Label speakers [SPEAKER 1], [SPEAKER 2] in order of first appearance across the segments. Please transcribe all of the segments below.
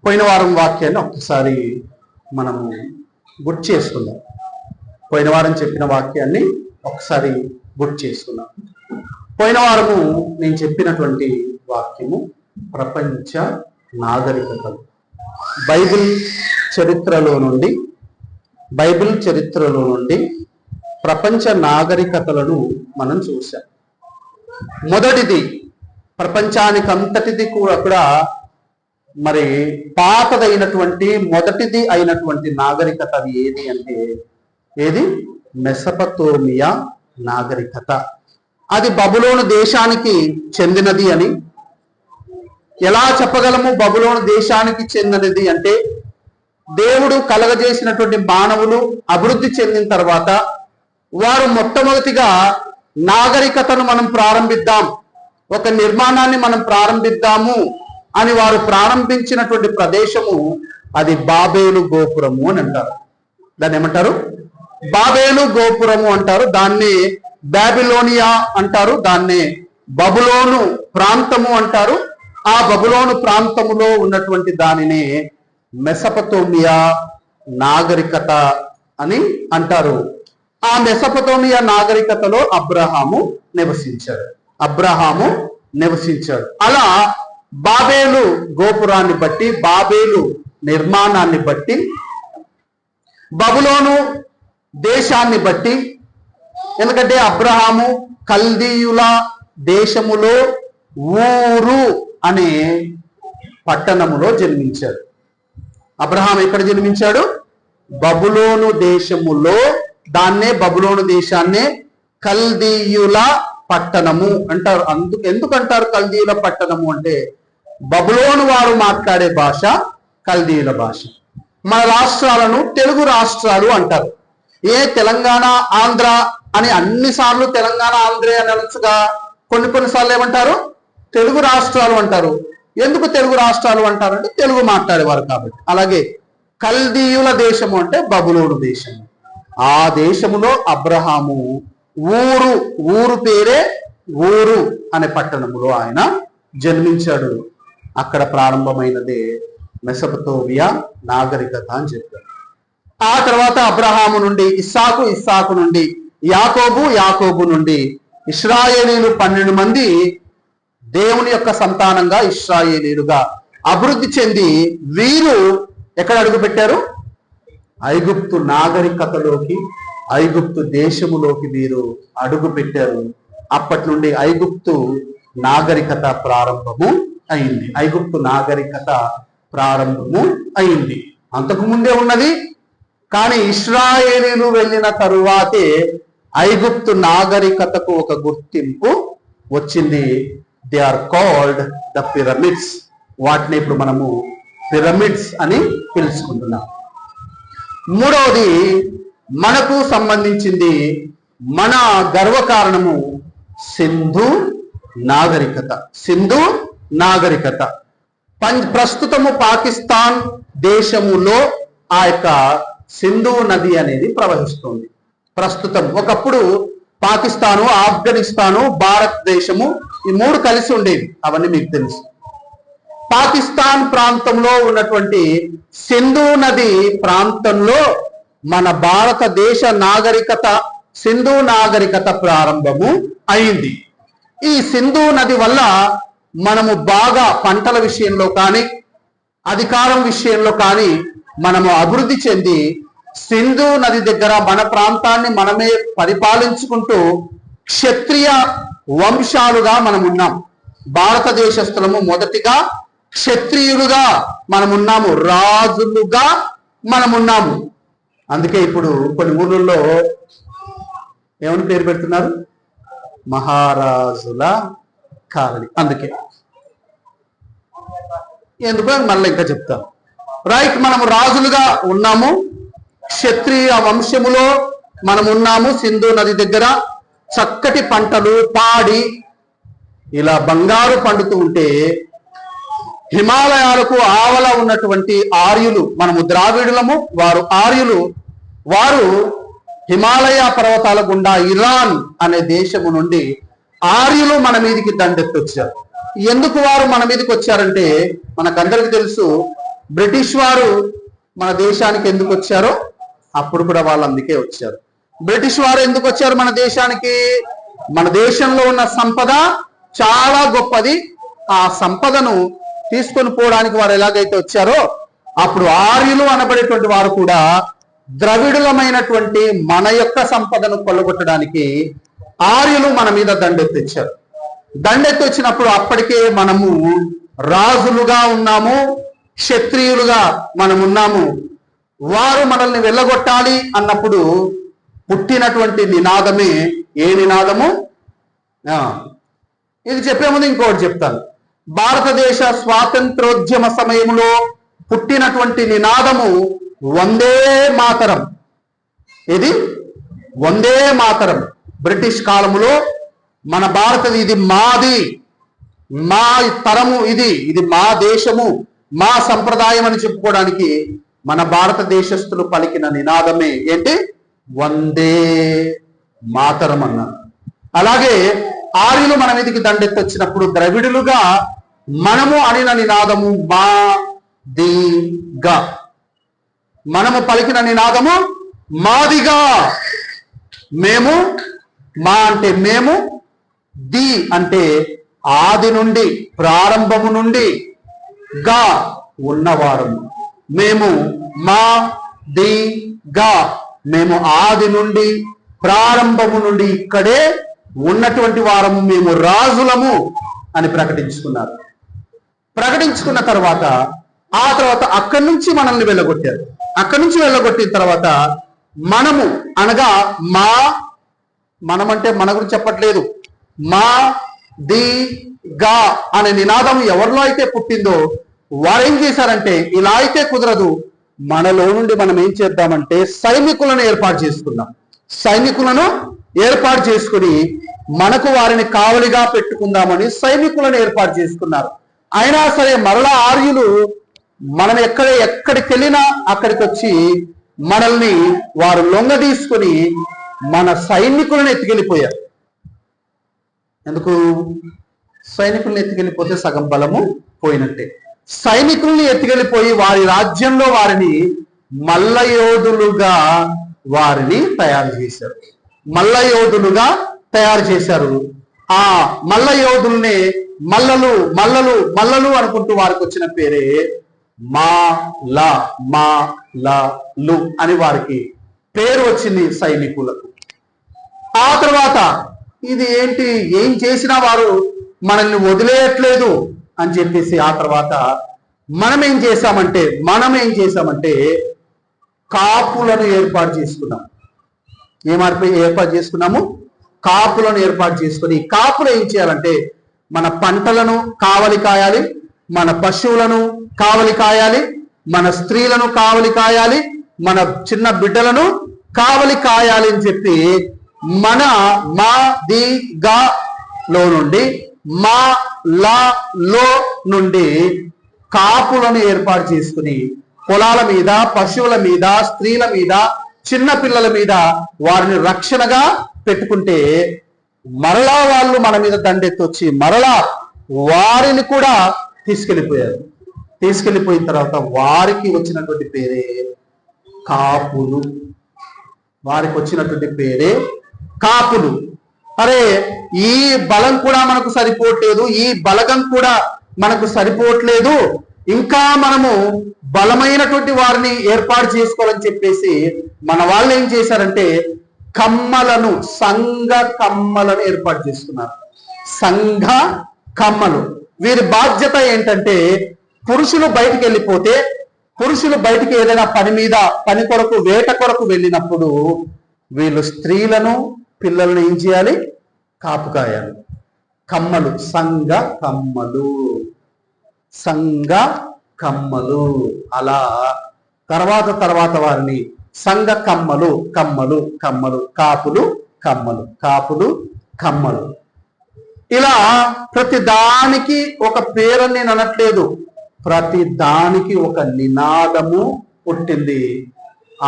[SPEAKER 1] పోయిన వారం వాక్యాన్ని ఒక్కసారి మనము గుర్తు చేసుకుందాం. పోయిన వారం చెప్పిన వాక్యాన్ని ఒకసారి గుర్తు చేసుకుందాం. పోయిన వారము నేను చెప్పినటువంటి వాక్యము ప్రపంచ నాగరికతలు. బైబిల్ చరిత్రలో నుండి ప్రపంచ నాగరికతలను మనం చూసాం. మొదటిది ప్రపంచానికి అంతటిది కూడా మరి పాతదైనటువంటి మొదటిది అయినటువంటి నాగరికత అది ఏది అంటే ఏది? మెసపతోమియా నాగరికత. అది బబులోను దేశానికి చెందినది అని ఎలా చెప్పగలము? బబులోను దేశానికి చెందినది అంటే దేవుడు కలగజేసినటువంటి మానవులు అభివృద్ధి చెందిన తర్వాత వారు మొట్టమొదటిగా నాగరికతను మనం ప్రారంభిద్దాం, ఒక నిర్మాణాన్ని మనం ప్రారంభిద్దాము అని వారు ప్రారంభించినటువంటి ప్రదేశము అది బాబేలు గోపురము అని అంటారు. దాన్ని ఏమంటారు? బాబేలు గోపురము అంటారు. దాన్ని బాబిలోనియా అంటారు. దాన్ని బబులోను ప్రాంతము అంటారు. ఆ బబులోను ప్రాంతములో ఉన్నటువంటి దానిని మెసపతోమియా నాగరికత అని అంటారు. ఆ మెసపతోమియా నాగరికతలో అబ్రహాము నివసించాడు. అలా బాబేలు గోపురాన్ని బట్టి, బాబేలు నిర్మాణాన్ని బట్టి, బబులోను దేశాన్ని బట్టి, ఎందుకంటే అబ్రహాము కల్దీయుల దేశములో ఊరు అనే పట్టణములో జన్మించాడు. అబ్రహాం ఎక్కడ జన్మించాడు? బబులోను దేశములో. దాన్నే బబులోను దేశాన్నే కల్దీయుల పట్టణము అంటారు. ఎందుకంటారు కల్దీయుల పట్టణము అంటే బబులోను వారు మాట్లాడే భాష కల్దీయుల భాష. మన రాష్ట్రాలను తెలుగు రాష్ట్రాలు అంటారు. తెలంగాణ ఆంధ్ర అని అన్నిసార్లు తెలంగాణ ఆంధ్రే అని అనొచ్చుగా, కొన్నిసార్లు ఏమంటారు? తెలుగు రాష్ట్రాలు అంటారు. ఎందుకు తెలుగు రాష్ట్రాలు అంటారంటే తెలుగు మాట్లాడేవారు కాబట్టి. అలాగే కల్దీయుల దేశము అంటే బబులోను దేశము. ఆ దేశములో అబ్రహాము ఊరు పేరే ఊరు అనే పట్టణములో ఆయన జన్మించాడు. అక్కడ ప్రారంభమైనదే మెసపతోమియా నాగరికత అని చెప్పారు. ఆ తర్వాత అబ్రహాము నుండి ఇస్సాకు నుండి యాకోబు నుండి ఇశ్రాయేలీలు 12 మంది దేవుని యొక్క సంతానంగా ఇశ్రాయేలీలుగా అభివృద్ధి చెంది వీరు ఎక్కడ అడుగుపెట్టారు? ఐగుప్తు నాగరికతలోకి, ఐగుప్తు దేశములోకి వీరు అడుగు పెట్టారు. అప్పటి నుండి ఐగుప్తు నాగరికత ప్రారంభము అయింది. అంతకు ముందే ఉన్నది, కానీ ఇశ్రాయేలీలు వెళ్ళిన తరువాతే ఐగుప్తు నాగరికతకు ఒక గుర్తింపు వచ్చింది. They are called the pyramids. వాటిని ఇప్పుడు మనము పిరమిడ్స్ అని పిలుచుకుంటున్నాం. మూడవది మనకు సంబంధించింది, మన గర్వకారణము సింధు నాగరికత. ప్రస్తుతము పాకిస్తాన్ దేశములో ఆ యొక్క సింధు నది అనేది ప్రవహిస్తుంది. ప్రస్తుతం ఒకప్పుడు పాకిస్తాను, ఆఫ్ఘనిస్తాను, భారతదేశము ఈ 3 కలిసి ఉండేవి. అవన్నీ మీకు తెలుసు. పాకిస్తాన్ ప్రాంతంలో ఉన్నటువంటి సింధు నది ప్రాంతంలో మన భారతదేశ నాగరికత, సింధు నాగరికత ప్రారంభము అయింది. ఈ సింధు నది వల్ల మనము బాగా పంటల విషయంలో కానీ, అధికారం విషయంలో కానీ మనము అభివృద్ధి చెంది సింధు నది దగ్గర మన ప్రాంతాన్ని మనమే పరిపాలించుకుంటూ క్షత్రియ వంశాలుగా మనం ఉన్నాం. భారతదేశస్థులము మొదటిగా క్షత్రియులుగా మనమున్నాము, రాజులుగా మనమున్నాము. అందుకే ఇప్పుడు కొన్ని ఊళ్ళల్లో ఏమని పేరు పెడుతున్నారు? మహారాజుల కాలనీ. అందుకే ఎందుకో మళ్ళీ ఇంకా చెప్తాను. రైట్, మనము రాజులుగా ఉన్నాము, క్షత్రియ వంశములో మనమున్నాము. సింధు నది దగ్గర చక్కటి పంటలు, పాడి, ఇలా బంగారు పండుతూ ఉంటే హిమాలయాలకు ఆవల ఉన్నటువంటి ఆర్యులు, మనము ద్రావిడులము, వారు ఆర్యులు, వారు హిమాలయ పర్వతాల గుండా ఇరాన్ అనే దేశము నుండి ఆర్యులు మన మీదికి దండెత్తి వచ్చారు. ఎందుకు వారు మన మీదకి వచ్చారంటే మనకందరికి తెలుసు, బ్రిటిష్ వారు మన దేశానికి ఎందుకు వచ్చారో అప్పుడు కూడా వాళ్ళు అందుకే వచ్చారు. బ్రిటిష్ వారు ఎందుకు వచ్చారు మన దేశానికి? మన దేశంలో ఉన్న సంపద చాలా గొప్పది. ఆ సంపదను తీసుకొని పోవడానికి వారు ఎలాగైతే వచ్చారో అప్పుడు ఆర్యులు అనబడేటువంటి వారు కూడా ద్రవిడులమైనటువంటి మన యొక్క సంపదను కొల్లగొట్టడానికి ఆర్యులు మన మీద దండెత్తిచ్చారు. దండెత్తి వచ్చినప్పుడు అప్పటికే మనము రాజులుగా ఉన్నాము, క్షత్రియులుగా మనం ఉన్నాము. వారు మనల్ని వెళ్ళగొట్టాలి అన్నప్పుడు పుట్టినటువంటి నినాదమే ఏ నినాదము? ఇది చెప్పే ముందు ఇంకోటి చెప్తాను. భారతదేశ స్వాతంత్రోద్యమ సమయంలో పుట్టినటువంటి నినాదము వందే మాతరం. ఇది వందే మాతరం. బ్రిటిష్ కాలములో మన ఇది మాది, మా తరము, ఇది మా దేశము, మా సంప్రదాయం అని చెప్పుకోవడానికి మన భారతదేశస్థులు పలికిన నినాదమే ఏంటి? వందే మాతరం అన్నారు. అలాగే ఆర్యులు మన మీదకి దండెత్తి వచ్చినప్పుడు ద్రవిడులుగా మనము అనిన నినాదము మా ది గా. మనము పలికిన నినాదము మాదిగా. మేము, మా అంటే మేము, ది అంటే ఆది నుండి, ప్రారంభము నుండి, గా ఉన్నవారము. మేము మా ది గా, మేము ఆది నుండి, ప్రారంభము నుండి ఇక్కడే ఉన్నటువంటి వారము, మేము రాజులము అని ప్రకటించుకున్నారు. ప్రకటించుకున్న తర్వాత ఆ తర్వాత అక్కడి నుంచి మనల్ని వెళ్ళగొట్టారు. అక్కడి నుంచి వెళ్ళగొట్టిన తర్వాత మనము అనగా మనమంటే మన గురించి చెప్పట్లేదు, మా ది గా అనే నినాదం ఎవరిలో అయితే పుట్టిందో వారు ఏం చేశారంటే, ఇలా అయితే కుదరదు, మనలో నుండి మనం ఏం చేద్దామంటే సైనికులను ఏర్పాటు చేసుకున్నాం. సైనికులను ఏర్పాటు చేసుకుని మనకు వారిని కావలిగా పెట్టుకుందామని సైనికులను ఏర్పాటు చేసుకున్నారు. అయినా సరే మరలా ఆర్యులు మనం ఎక్కడికి వెళ్ళినా అక్కడికి వచ్చి మనల్ని వారు లొంగ తీసుకుని మన సైనికులను ఎత్తుకెళ్ళిపోయారు. ఎందుకు? సైనికుల్ని ఎత్తుకెళ్ళిపోతే సగం బలము పోయినట్టే. సైనికుల్ని ఎత్తుకెళ్ళిపోయి వారి రాజ్యంలో వారిని మల్లయోధులుగా వారిని తయారు చేశారు. మల్లయోధులుగా తయారు చేశారు. ఆ మల్లయోధుల్ని మల్లలు మల్లలు మల్లలు అనుకుంటూ వారికి వచ్చిన పేరే మా ల లు అని వారికి పేరు వచ్చింది సైనికులకు. ఆ తర్వాత ఇది ఏంటి, ఏం చేసినా వారు మనల్ని వదిలేయట్లేదు అని చెప్పేసి ఆ తర్వాత మనం ఏం చేశామంటే కాపులను ఏర్పాటు చేసుకున్నాం. ఏర్పాటు చేసుకున్నాము? కాపులను ఏర్పాటు చేసుకుని కాపులు ఏం చేయాలంటే మన పంటలను కావలి కాయాలి, మన పశువులను కావలి కాయాలి, మన స్త్రీలను కావలి కాయాలి, మన చిన్న బిడ్డలను కావలి కాయాలి అని చెప్పి మన మా ది గా లో నుండి మా లా లో నుండి కాపులను ఏర్పాటు చేసుకుని పొలాల మీద, పశువుల మీద, స్త్రీల మీద, చిన్న పిల్లల మీద వారిని రక్షణగా పెట్టుకుంటే మరలా వాళ్ళు మన మీద దండెత్తి వచ్చి మరలా వారిని కూడా తీసుకెళ్ళిపోయారు. తీసుకెళ్ళిపోయిన తర్వాత వారికి వచ్చినటువంటి పేరే కాపులు. వారికి వచ్చినటువంటి పేరే కాపులు. అరే, ఈ బలం కూడా మనకు సరిపోవట్లేదు, ఈ బలగం కూడా మనకు సరిపోవట్లేదు, ఇంకా మనము బలమైనటువంటి వారిని ఏర్పాటు చేసుకోవాలని చెప్పేసి మన వాళ్ళు ఏం చేశారంటే కమ్మలను, సంఘ కమ్మలను ఏర్పాటు చేసుకున్నారు. సంఘ కమ్మలు. వీరి బాధ్యత ఏంటంటే పురుషులు బయటికి వెళ్ళిపోతే, పురుషులు బయటికి ఏదైనా పని కొరకు, వేట కొరకు వెళ్ళినప్పుడు వీళ్ళు స్త్రీలను, పిల్లలను ఏం చేయాలి? కాపు కాయాలి. కమ్మలు, సంఘ కమ్మలు, సంఘ కమ్మలు. అలా తర్వాత వారిని సంఘ కమ్మలు, కమ్మలు కమ్మలు, కాపులు కమ్మలు, కాపులు కమ్మలు. ఇలా ప్రతి దానికి ఒక పేరని నేను అనట్లేదు, ప్రతి దానికి ఒక నినాదము పుట్టింది.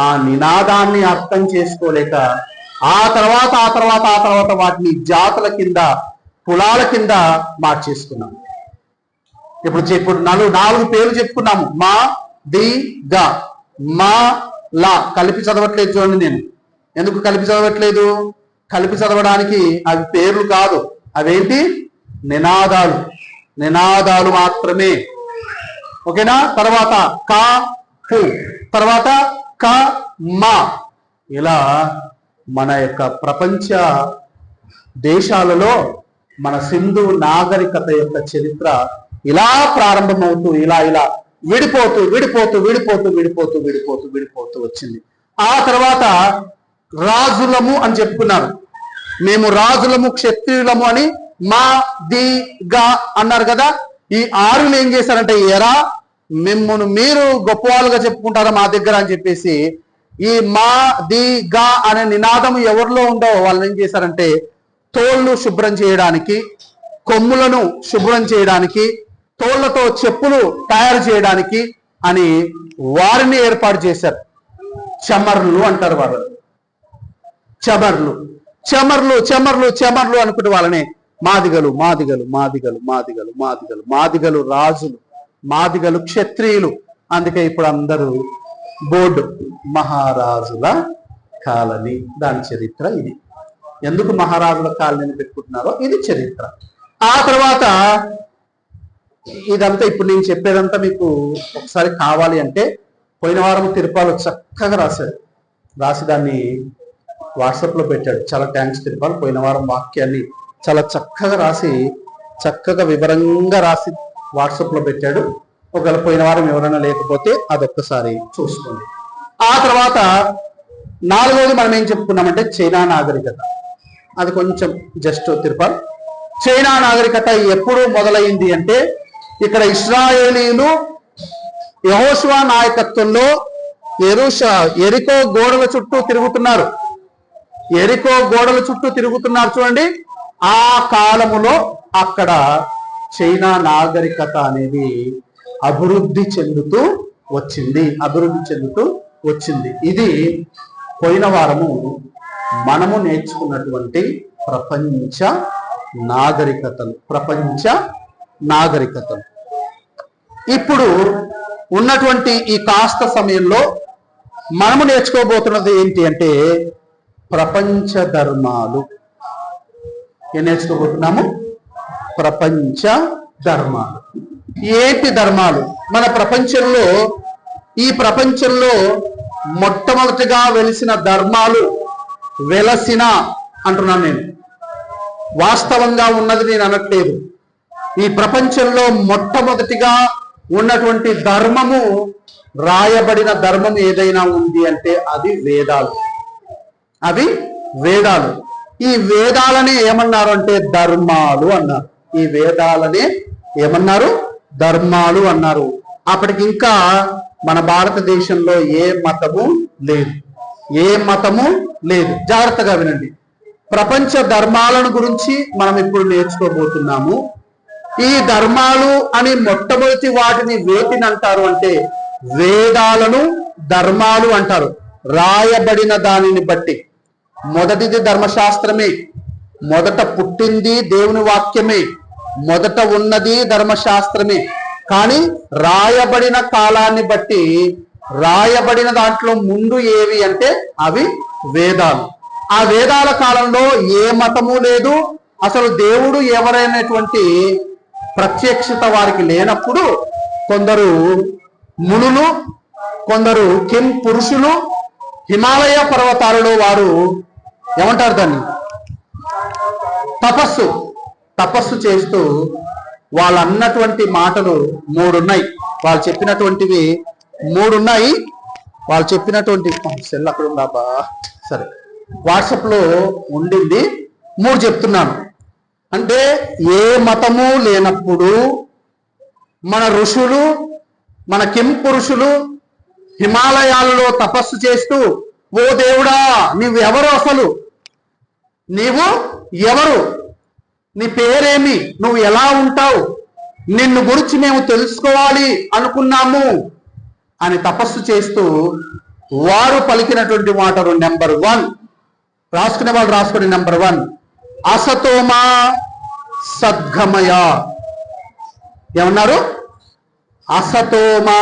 [SPEAKER 1] ఆ నినాదాన్ని అర్థం చేసుకోలేక ఆ తర్వాత వాటిని జాతుల కింద, కులాల కింద మార్చేసుకున్నాం. ఇప్పుడు 4 పేర్లు చెప్పుకున్నాము. మా ది గా మా లా కలిపి చదవట్లేదు చూడండి. నేను ఎందుకు కలిపి చదవట్లేదు? కలిపి చదవడానికి అవి పేర్లు కాదు, అవేంటి? నినాదాలు. నినాదాలు మాత్రమే. ఓకేనా? తర్వాత కా పు, తర్వాత క మా. ఇలా మన యొక్క ప్రపంచ దేశాలలో మన సింధు నాగరికత యొక్క చరిత్ర ఇలా ప్రారంభమవుతూ ఇలా ఇలా విడిపోతూ విడిపోతూ విడిపోతూ విడిపోతూ విడిపోతూ విడిపోతూ వచ్చింది. ఆ తర్వాత రాజులము అని చెప్పుకున్నారు. మేము రాజులము, క్షత్రియులము అని మా ది గా అన్నారు కదా. ఈ ఆరులు ఏం చేశారంటే, ఎరా మిమ్మును మీరు గొప్పవాళ్ళుగా చెప్పుకుంటారా మా దగ్గర అని చెప్పేసి ఈ మా ది గా అనే నినాదం ఎవరిలో ఉందో వాళ్ళు ఏం చేశారంటే, తోళ్ళు శుభ్రం చేయడానికి, కొమ్ములను శుభ్రం చేయడానికి, తోళ్లతో చెప్పులు తయారు చేయడానికి అని వారిని ఏర్పాటు చేశారు. చమర్లు అంటారు వాళ్ళు. చమర్లు చమర్లు చమర్లు చమర్లు అనుకుంటే వాళ్ళని మాదిగలు మాదిగలు మాదిగలు మాదిగలు మాదిగలు మాదిగలు రాజులు, మాదిగలు క్షత్రియులు. అందుకే ఇప్పుడు అందరూ బోర్డు మహారాజుల కాలనీ. దాని చరిత్ర ఇది. ఎందుకు మహారాజుల కాలనీని పెట్టుకుంటున్నారో ఇది చరిత్ర. ఆ తర్వాత ఇదంతా ఇప్పుడు నేను చెప్పేదంతా మీకు ఒకసారి కావాలి అంటే, పోయిన వారం తిరుపాలు చక్కగా రాసి దాన్ని వాట్సాప్లో పెట్టాడు. చాలా థ్యాంక్స్ తిరుపాలు. పోయిన వారం వాక్యాన్ని చాలా చక్కగా రాసి, చక్కగా వివరంగా రాసి వాట్సాప్లో పెట్టాడు. ఒకవేళ పోయిన వారం ఎవరైనా లేకపోతే అదొక్కసారి చూసుకోండి. ఆ తర్వాత నాలుగవది మనం ఏం చెప్పుకున్నామంటే చైనా నాగరికత. అది కొంచెం జస్ట్ తిరుపాలు. చైనా నాగరికత ఎప్పుడు మొదలైంది అంటే, ఇక్కడ ఇశ్రాయేలీలు యెహోషువ నాయకత్వంలో ఎరికో గోడల చుట్టూ తిరుగుతున్నారు. ఎరికో గోడల చుట్టూ తిరుగుతున్నారు చూడండి. ఆ కాలములో అక్కడ చైనా నాగరికత అనేది అభివృద్ధి చెందుతూ వచ్చింది. ఇది పోయిన వారము మనము నేర్చుకున్నటువంటి ప్రపంచ నాగరికతలు. ఇప్పుడు ఉన్నటువంటి ఈ కాస్త సమయంలో మనము నేర్చుకోబోతున్నది ఏంటి అంటే ప్రపంచ ధర్మాలు. ఏం నేర్చుకోబోతున్నాము? ప్రపంచ ధర్మాలు. ఏంటి ధర్మాలు? మన ప్రపంచంలో, ఈ ప్రపంచంలో మొట్టమొదటిగా వెలిసిన ధర్మాలు, అంటున్నాను నేను, వాస్తవంగా ఉన్నది నేను అనట్లేదు. ఈ ప్రపంచంలో మొట్టమొదటిగా ఉన్నటువంటి ధర్మము, రాయబడిన ధర్మం ఏదైనా ఉంది అంటే అది వేదాలు. ఈ వేదాలనే ఏమన్నారు అంటే ధర్మాలు అన్నారు. ఈ వేదాలనే ఏమన్నారు? ధర్మాలు అన్నారు. అప్పటికి ఇంకా మన భారతదేశంలో ఏ మతము లేదు. జాగ్రత్తగా వినండి. ప్రపంచ ధర్మాలను గురించి మనం ఇప్పుడు నేర్చుకోబోతున్నాము. ఈ ధర్మాలు అని మొట్టమొదటి వాటిని వేటిని అంటారు అంటే వేదాలను ధర్మాలు అంటారు. రాయబడిన దానిని బట్టి. మొదటిది ధర్మశాస్త్రమే. మొదట పుట్టింది దేవుని వాక్యమే. మొదట ఉన్నది ధర్మశాస్త్రమే. కానీ రాయబడిన కాలాన్ని బట్టి రాయబడిన దాంట్లో ముందు ఏవి అంటే అవి వేదాలు. ఆ వేదాల కాలంలో ఏ మతము లేదు, అసలు దేవుడు ఎవరైనటువంటి ప్రత్యక్షత వారికి లేనప్పుడు కొందరు మునులు, కొందరు కిం పురుషులు హిమాలయ పర్వతాలలో వారు ఏమంటారు దాన్ని, తపస్సు చేస్తూ వాళ్ళు అన్నటువంటి మాటలు మూడున్నాయి. వాళ్ళు చెప్పినటువంటివి మూడున్నాయి. వాళ్ళు చెప్పినటువంటి సెల్ అక్కడ ఉందా? సరే, వాట్సాప్ లో ఉండింది. మూడు చెప్తున్నాను. అంటే ఏ మతము లేనప్పుడు మన ఋషులు, మన కిం పురుషులు హిమాలయాలలో తపస్సు చేస్తూ, ఓ దేవుడా నీవెవరు, అసలు నీవు ఎవరు, నీ పేరేమి, నువ్వు ఎలా ఉంటావు, నిన్ను గురించి మేము తెలుసుకోవాలి అనుకున్నాము అని తపస్సు చేస్తూ వారు పలికినటువంటి మాటలు నెంబర్ 1, రాసుకునే వాళ్ళు రాసుకునే నెంబర్ 1, అసతోమా సద్గమయ. ఏమన్నారు? అసతోమా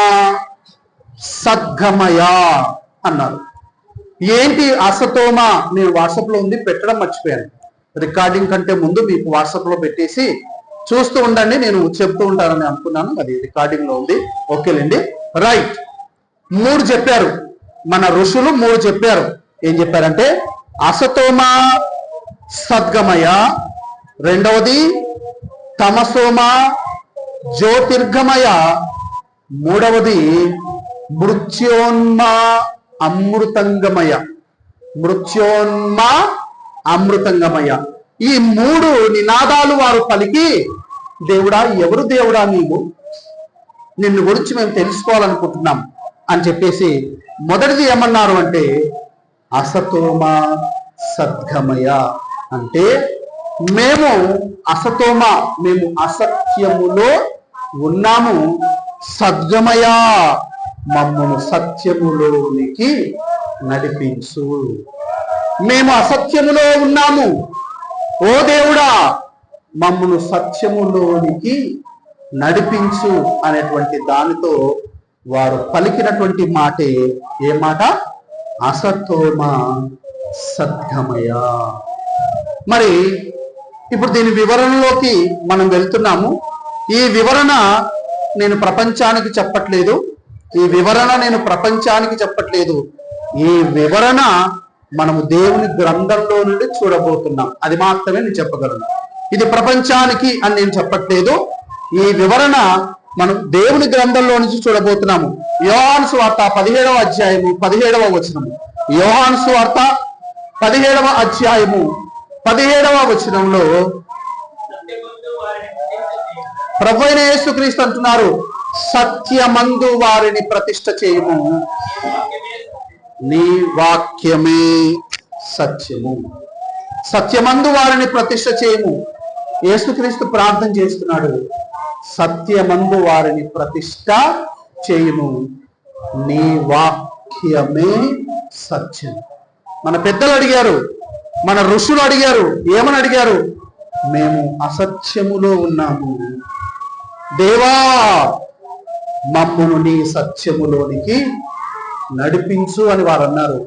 [SPEAKER 1] సద్గమయ అన్నారు. ఏంటి అసతోమ? నేను వాట్సాప్ లో ఉంది, పెట్టడం మర్చిపోయాను. రికార్డింగ్ కంటే ముందు మీకు వాట్సాప్ లో పెట్టేసి చూస్తూ ఉండండి, నేను చెప్తూ ఉంటానని అనుకున్నాను. అది రికార్డింగ్ లో ఉంది. ఓకేలేండి, రైట్. 3 చెప్పారు మన ఋషులు, 3 చెప్పారు. ఏం చెప్పారంటే అసతోమ సద్గమయ, రెండవది తమసోమ జ్యోతిర్గమయ, మూడవది మృత్యోన్మా అమృతంగమయ. మృత్యోన్మా అమృతంగమయ. ఈ 3 నినాదాలు వారు పలికి, దేవుడా, ఎవరు దేవుడా నీవు, నిన్ను గురించి మేము తెలుసుకోవాలనుకుంటున్నాం అని చెప్పేసి మొదటిది ఏమన్నారు అంటే అసతోమ సద్గమయ. అంటే మేము అసతోమ, మేము అసత్యములో ఉన్నాము, సద్గమయ, మమ్మను సత్యములోనికి నడిపించు. మేము అసత్యములో ఉన్నాము, ఓ దేవుడా మమ్మను సత్యములోనికి నడిపించు అనేటువంటి దానితో వారు పలికినటువంటి మాటే ఏ మాట? అసతోమ సద్గమయ. మరి ఇప్పుడు దీని వివరణలోకి మనం వెళ్తున్నాము. ఈ వివరణ నేను ప్రపంచానికి చెప్పట్లేదు, ఈ వివరణ మనము దేవుని గ్రంథంలో నుండి చూడబోతున్నాం. అది మాత్రమే నేను చెప్పగలను. ఇది ప్రపంచానికి అని నేను చెప్పట్లేదు. ఈ వివరణ మనం దేవుని గ్రంథంలో నుంచి చూడబోతున్నాము. యోహాను సువార్త 17వ అధ్యాయము 17వ వచనము. యోహాను సువార్త 17వ అధ్యాయము 17వ వచనంలో ప్రభువైన యేసుక్రీస్తు అంటున్నారు, సత్యమందు వారిని ప్రతిష్ఠ చేయము, నీ వాక్యమే సత్యము. సత్యమందు వారిని ప్రతిష్ఠ చేయము. యేసుక్రీస్తు ప్రార్థన చేస్తున్నాడు, సత్యమందు వారిని ప్రతిష్ఠ చేయము, నీ వాక్యమే సత్యం. మన పెద్దలు అడిగారు, మన ఋషులు అడిగారు, ఏమని అడిగారు? మేము అసత్యములో ఉన్నాము, దేవా మమ్మును నీ సత్యములోనికి నడిపించు అని వారు అన్నారు.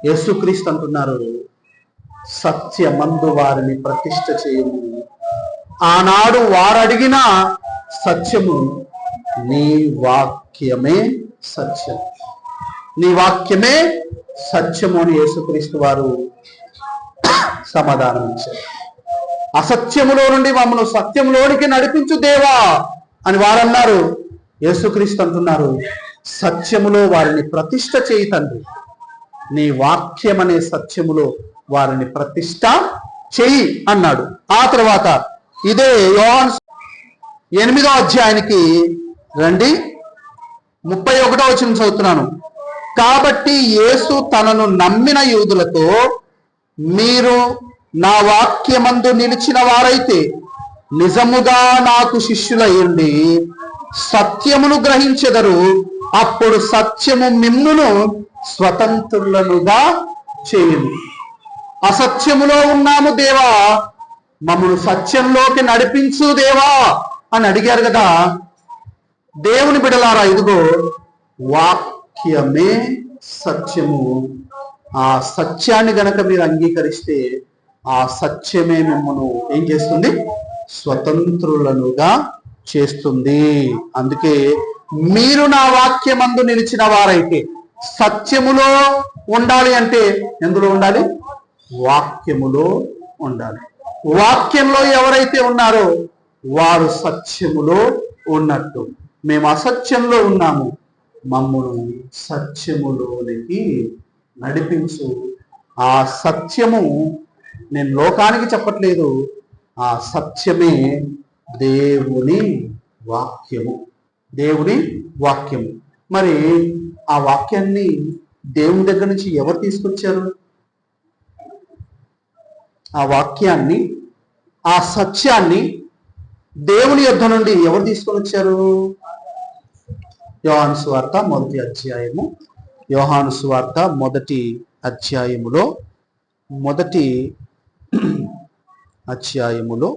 [SPEAKER 1] యేసుక్రీస్తు అంటున్నారు, సత్యమందు వారిని ప్రతిష్ఠ చేయము. ఆనాడు వారు అడిగిన సత్యము, నీ వాక్యమే సత్యం, నీ వాక్యమే సత్యము అని యేసుక్రీస్తు వారు సమాధానం ఇచ్చారు. అసత్యములో నుండి మమ్మల్ని సత్యంలోనికి నడిపించు దేవా అని వారన్నారు. యేసుక్రీస్తు అంటున్నారు, సత్యములో వారిని ప్రతిష్ఠ చేయి తండ్రి, నీ వాక్యం అనే సత్యములో వారిని ప్రతిష్ఠ చేయి అన్నాడు. ఆ తర్వాత ఇదే యోహాను 8వ అధ్యాయానికి రండి, 31వ వచనం చదువుతున్నాను. కాబట్టి యేసు తనను నమ్మిన యూదులతో, మీరు నా వాక్యమందు నిలిచిన వారైతే నిజముగా నాకు శిష్యులయ్యండి, సత్యమును గ్రహించెదరు, అప్పుడు సత్యము మిమ్మును స్వతంత్రులనుగా చేయును. అసత్యములో ఉన్నాము దేవా, మమ్మను సత్యంలోకి నడిపించు దేవా అని అడిగారు కదా. దేవుని బిడలారా, ఇదిగో వాక్యమే సత్యము. ఆ సత్యాన్ని గనక మీరు అంగీకరిస్తే ఆ సత్యమే మిమ్మల్ని ఏం చేస్తుంది? స్వతంత్రులనుగా చేస్తుంది. అందుకే మీరు నా వాక్యమందు నిలిచిన వారైతే, సత్యములో ఉండాలి అంటే ఎందులో ఉండాలి? వాక్యములో ఉండాలి. వాక్యంలో ఎవరైతే ఉన్నారో వారు సత్యములో ఉన్నట్టు. మేము అసత్యంలో ఉన్నాము, మమ్మను సత్యములోనికి నడిపించు. ఆ సత్యము నేను లోకానికి చెప్పట్లేదు, ఆ సత్యమే దేవుని వాక్యము. దేవుని వాక్యము. మరి ఆ వాక్యాన్ని దేవుని దగ్గర నుంచి ఎవరు తీసుకొచ్చారు? ఆ వాక్యాన్ని, ఆ సత్యాన్ని దేవుని యొద్ద నుండి ఎవరు తీసుకొని వచ్చారు? యోహాను సువార్త 1వ అధ్యాయము, యోహాను సువార్త 1వ అధ్యాయములో 1వ అధ్యాయములో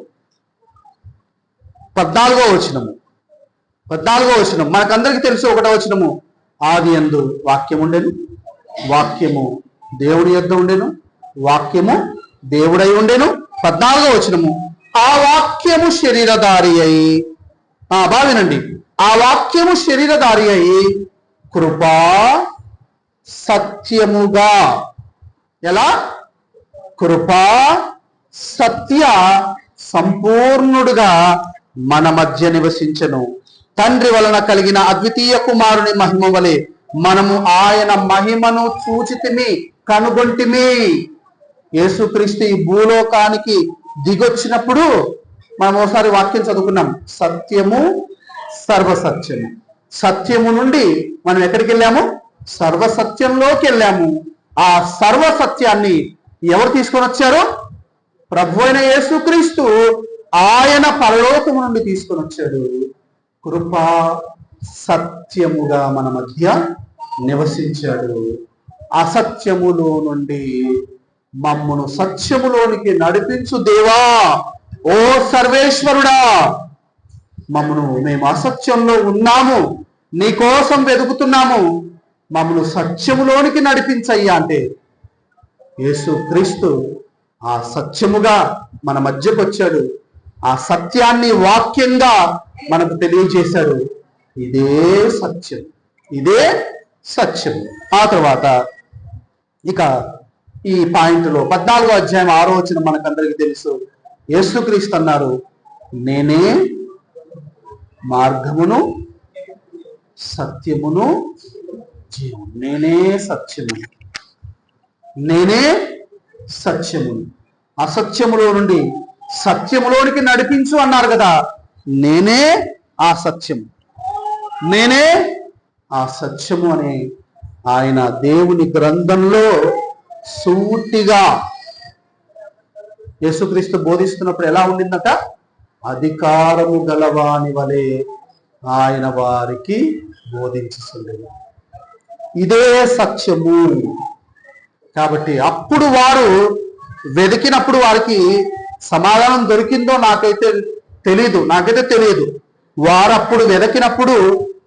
[SPEAKER 1] 14వ వచనము. మనకందరికీ తెలుసు 1వ వచనము. ఆది యందు వాక్యం ఉండెను, వాక్యము దేవుని యొద్ద ఉండెను, వాక్యము దేవుడై ఉండెను. 14వ వచనము, ఆ వాక్యము శరీరధారి అయి, బావినండి, ఆ వాక్యము శరీరధారి అయి కృపా సత్యముగా, ఎలా? కృపా సత్య సంపూర్ణుడుగా మన మధ్య నివసించెను. తండ్రి వలన కలిగిన అద్వితీయ కుమారుని మహిమ వలె మనము ఆయన మహిమను చూచితిమి, కనుగొంటిమి. యేసుక్రీస్తు ఈ భూలోకానికి దిగొచ్చినప్పుడు మనం ఒకసారి వాక్యం చదువుకున్నాం, సత్యము సర్వసత్యము. సత్యము నుండి మనం ఎక్కడికి వెళ్ళాము? సర్వసత్యంలోకి వెళ్ళాము. ఆ సర్వసత్యాన్ని ఎవరు తీసుకొని వచ్చారు? ప్రభు అయిన యేసుక్రీస్తు ఆయన పరలోకము నుండి తీసుకొని వచ్చాడు. కృపా సత్యముగా మన మధ్య నివసించాడు. అసత్యములో నుండి మమ్మును సత్యములోనికి నడిపించు దేవా, ఓ సర్వేశ్వరుడా, మమ్మను, మేము అసత్యంలో ఉన్నాము, నీ కోసం వెతుకుతున్నాము, మమ్మను సత్యములోనికి నడిపించయ్యా అంటే యేసుక్రీస్తు ఆ సత్యముగా మన మధ్యకు వచ్చాడు. ఆ సత్యాన్ని వాక్యంగా మనకు తెలియజేశాడు. ఇదే సత్యం, ఇదే సత్యం. ఆ తర్వాత ఇక ఈ పాయింట్లో 14వ అధ్యాయం 6వ వచనం మనకందరికీ తెలుసు. యేసుక్రీస్తు అన్నారు, నేనే మార్గమును సత్యమును జీవము. నేనే సత్యము, నేనే సత్యమును. అసత్యములో నుండి సత్యములోనికి నడిపించు అన్నారు కదా. నేనే ఆ సత్యము, నేనే ఆ సత్యము అనే ఆయన దేవుని గ్రంథంలో సూటిగా యేసుక్రీస్తు బోధిస్తున్నప్పుడు ఎలా ఉండిందట? అధికారము గలవాని వలె ఆయన వారికి బోధించుతుండేది. ఇదే సత్యము. కాబట్టి అప్పుడు వారు వెతికినప్పుడు వారికి సమాధానం దొరికిందో నాకైతే తెలియదు. వారు అప్పుడు వెతికినప్పుడు,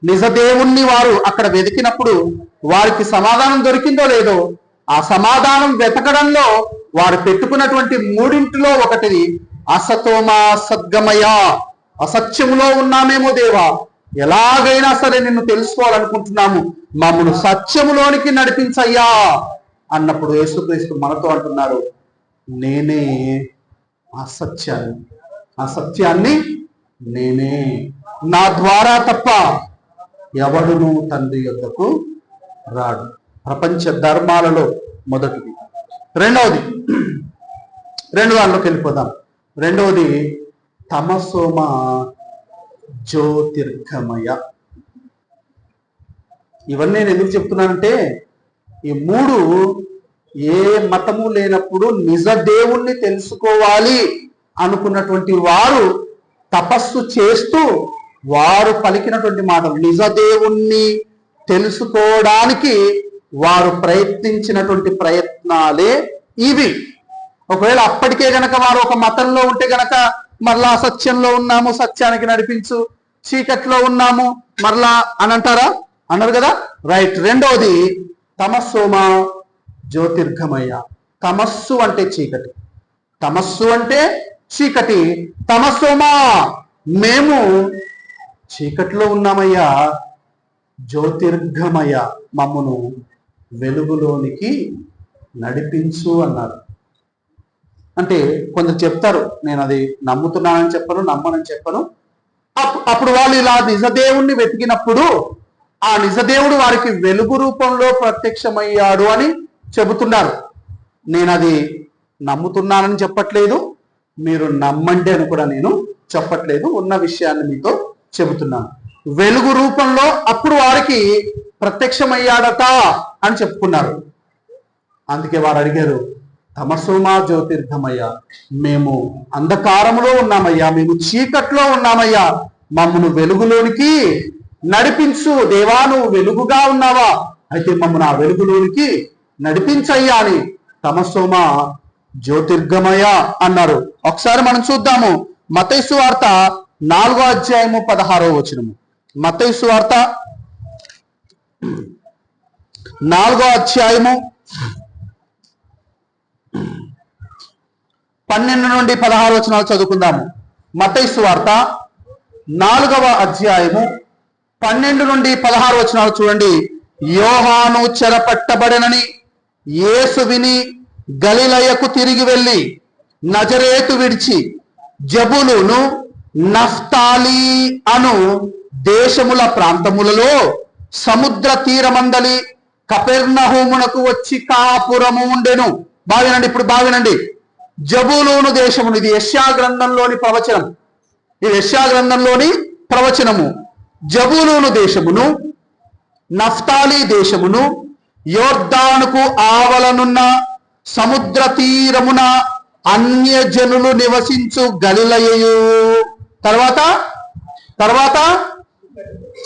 [SPEAKER 1] నిజదేవుణ్ణి వారు అక్కడ వెతికినప్పుడు వారికి సమాధానం దొరికిందో లేదో, ఆ సమాధానం వెతకడంలో వారు పెట్టుకున్నటువంటి మూడింటిలో ఒకటి అసతోమా సద్గమయ, అసత్యములో ఉన్నామేమో దేవా, ఎలాగైనా సరే నిన్ను తెలుసుకోవాలనుకుంటున్నాము, మమ్మను సత్యములోనికి నడిపించయ్యా అన్నప్పుడు యేసుక్రీస్తు మనతో అంటున్నారు, నేనే అసత్యాన్ని నేనే, నా ద్వారా తప్ప ఎవడును తండ్రి యొద్దకు రాడు. ప్రపంచ ధర్మాలలో మొదటిది. రెండవది, రెండు దానిలోకి వెళ్ళిపోదాం. రెండవది తమసోమ జ్యోతిర్గమయ. ఇవన్నీ నేను ఎందుకు చెప్తున్నానంటే, ఈ మూడు ఏ మతము లేనప్పుడు నిజ దేవుణ్ణి తెలుసుకోవాలి అనుకున్నటువంటి వారు తపస్సు చేస్తూ వారు పలికినటువంటి మాటలు, నిజ దేవుణ్ణి తెలుసుకోవడానికి వారు ప్రయత్నించినటువంటి ప్రయత్నాలే ఇవి. ఒకవేళ అప్పటికే గనక వారు ఒక మతంలో ఉంటే గనక మరలా అసత్యంలో ఉన్నాము, సత్యానికి నడిపించు, చీకట్లో ఉన్నాము మరలా అని అంటారా? అన్నారు కదా, రైట్. రెండవది తమస్సోమ జ్యోతిర్గమయ. తమస్సు అంటే చీకటి, తమస్సు అంటే చీకటి. తమస్సోమ, మేము చీకట్లో ఉన్నామయ్యా, జ్యోతిర్గమయ, మమ్మను వెలుగులోనికి నడిపించు అన్నారు. అంటే కొందరు చెప్తారు, నేను అది నమ్ముతున్నానని చెప్పను, నమ్మనని చెప్పను. అప్పుడు వాళ్ళు ఇలా నిజదేవుణ్ణి వెతికినప్పుడు ఆ నిజదేవుడు వారికి వెలుగు రూపంలో ప్రత్యక్షమయ్యాడు అని చెబుతున్నారు. నేను అది నమ్ముతున్నానని చెప్పట్లేదు, మీరు నమ్మండి అని కూడా నేను చెప్పట్లేదు, ఉన్న విషయాన్ని మీతో చెబుతున్నాను. వెలుగు రూపంలో అప్పుడు వారికి ప్రత్యక్షమయ్యాడట అని చెప్పుకున్నారు. అందుకే వారు అడిగారు, తమసోమా జ్యోతిర్గమయ్య, మేము అంధకారములో ఉన్నామయ్యా, మేము చీకట్లో ఉన్నామయ్యా, మమ్మను వెలుగులోనికి నడిపించు దేవా, నువ్వు వెలుగుగా ఉన్నావా, అయితే మమ్మను ఆ వెలుగులోనికి నడిపించయ్యా అని తమసోమా జ్యోతిర్గమయ అన్నారు. ఒకసారి మనం చూద్దాము, మత్తయి సువార్త 4వ అధ్యాయము 16వ వచనము. మత్తయి సువార్త 4వ అధ్యాయము 12 నుండి 16 వచనాలు చదువుకుందాము. మత్తయి సువార్త 4వ అధ్యాయము 12 నుండి 16 వచనాలు చూడండి. యోహాను చెరపట్టబడెనని యేసు విని గలిలయకు తిరిగి వెళ్ళి నజరేతు విడిచి జబులును నఫ్తాలి అను దేశముల ప్రాంతములలో సముద్ర తీరమందలి కపెర్నహూమునకు వచ్చి కాపురము ఉండెను. బావినండి, ఇప్పుడు బావినండి. జబూలూను దేశమును, ఇది యెషయా గ్రంథంలోని ప్రవచనం, ఇది యెషయా గ్రంథంలోని ప్రవచనము. జబూలూను దేశమును, నఫ్తాలి దేశమును, యోర్దానుకు ఆవలనున్న సముద్ర తీరమున అన్యజనులు నివసించు గలిలయయు. తర్వాత